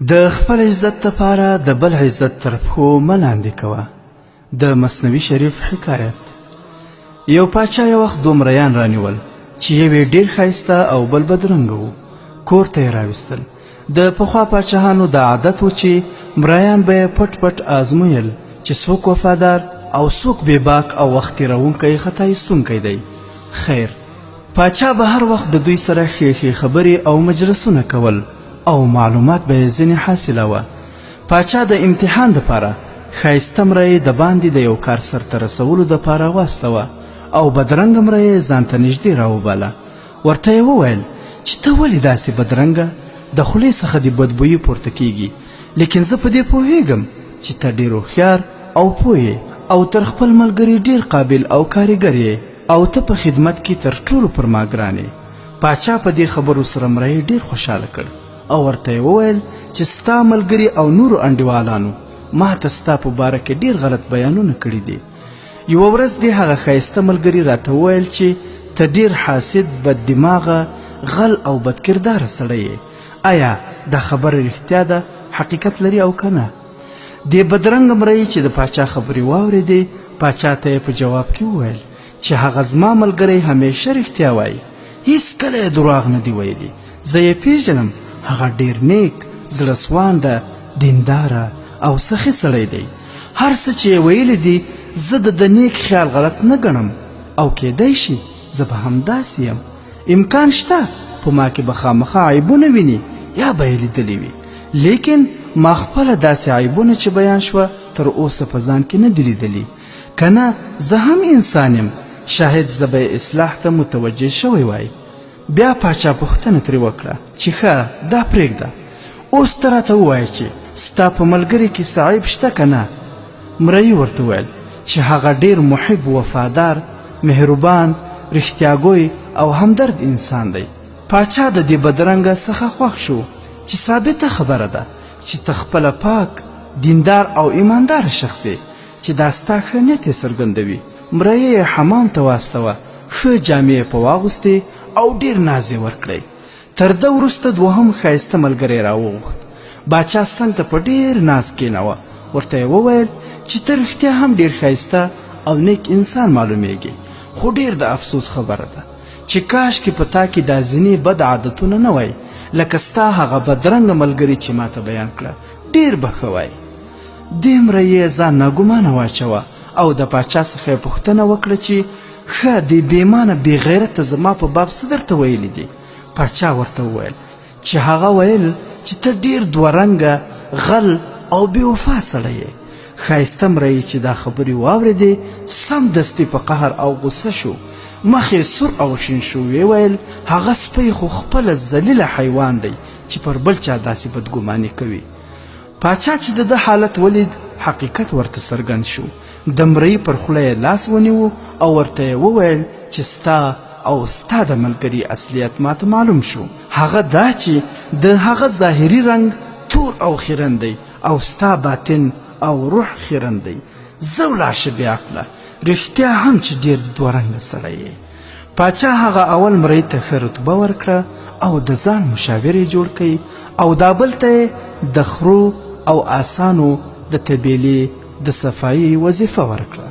د خپل عزت لپاره د بل عزت تر پښو مه لاندې کوه. د مثنوي شریف حکایت. یو پاچا یو وخت دوه مریان رانیول چې یو یې ډېر ښایسته او بل بدرنګه و. کور ته یې راویستل. د پخوا پاچاهانو دا عادت و چې مریان به یې پټ پټ ازمویل چې څوک وفادار او څوک بېباک او وخت تېروونکی خطا ایستونکی دی. خیر، پاچا به هر وخت د دوی سره ښې ښې خبرې او مجلسونه کول او معلومات به یې ځینې حاصله وه. پاچا د امتحان دپاره ښایسته مری د باندې د یو کار سرته رسولو دپاره واستوه او بدرنګه مری یې ځان ته نږدې راوباله. ورته یې وویل چې ته ولې داسې بدرنګه؟ د خولې څخه دې بدبویي پورته کیږي، لیکن زه په دې پوهیږم چې ته ډېر هوښیار او پوه یې او تر خپل ملګري ډېر قابل او کاریګر یې او ته په خدمت کې تر ټولو پر ما ګران یې. پاچا په دې خبرو سره مری ډېر خوشحاله کړ او ورته یې وویل چې ستا ملګري او نورو انډیوالانو ما ته ستا په باره کې ډېر غلط بیانونه کړي دي. یوه ورځ دې هغه ښایسته ملګري راته وویل چې ته ډېر حاسد، بد دماغه، غل او بدکرداره سړی یې. آیا دا خبره رښتیا ده، حقیقت لري او که نه؟ دې بدرنګه مرۍ چې د پاچا خبرې واورېدې، پاچا ته یې په جواب کې وویل چې هغه زما ملګری همیشه رښتیا وایي، هېڅکله یې دروغ نه دي ویلي. زه یې پیژنم، هغه ډېر نیک، زړه سوانده، دینداره او سخي سړی دی. هر څه چې یې ویلي دي زه د نیک خیال غلط نه ګڼم او کیدای شي زه به همداسې یم. امکان شته په ما کې به خامخا عیبونه ویني یا به یې لیدلي وي، لیکن ما خپله داسې عیبونه چې بیان شوه تر اوسه په ځان کې نه دي لیدلي. که نه زه هم انسان یم، شاید زه به اصلاح ته متوجه شوی وای. بیا پاچا پوښتنه ترې وکړه چې ښه دا پرېږده، اوس ته راته ووایه چې ستا په ملګري کې څه عیب شته که نه؟ مرۍ ورته وویل چې هغه ډېر محب، وفادار، مهربان، رښتیاګوی او همدرد انسان دی. پاچا د دې بدرنګه څخه خوښ شو چې ثابته خبره ده چې ته خپله پاک، دیندار او ایمانداره شخص یې چې دا ستا ښه نیت یې څرګندوي. مرۍ یې حمام ته واستوه، ښه جامې یې په واغوستې او ډېر ناز یې ورکړی. تر ده وروسته دوهم ښایسته ملګری راوغوښت. باچا څنګ ته په ډېر ناز کېناوه. ورته یې وویل چې ته رښتیا هم ډېر ښایسته او نیک انسان معلومیږي، خو ډېر د افسوس خبره ده چې کاشکې په تا کې دا ځینې بد عادتونه نه وای، لکه ستا هغه بدرنګه ملګري چې ما ته بیان کړه، ډېر به ښه وای. دې مرۍ یې ځان ناګومانه واچوه او د پاچا څخه یې پوښتنه وکړه چې ښه دې بېمانه بې غیرته زما په باب څه درته ویلي دي؟ پاچا ورته وویل چې هغه ویل چې ته ډېر دوه رنګه، غل او بې وفا سړی یې. ښایسته مرۍ چې دا خبرې واورېدې سمدستي په قهر او غصه شو، مخ یې سور او شین شو. ویې ویل هغه سپی خو خپله ذلیله حیوان دی چې پر بل چا داسې بدګماني کوي. پاچا چې د ده حالت ولید، حقیقت ورته څرګند شو. د مرۍ پر خوله یې لاس ونیو او ورته یې وویل چې ستا او ستا د ملګري اصلیت ماته معلوم شو. هغه دا چې د هغه ظاهري رنګ تور او خیرن دی او ستا باطن او روح خیرن دی. زه ولاړ شه بې عقله، رښتیا هم چې ډېر دوه رنګه سړی یې. پاچا هغه اول مرۍ ته ښه رتبه ورکړه او د ځان مشاور یې جوړ کړي او دا بل ته یې د خرو او آسانو د طبیلې د صفایي وظیفه ورکړه.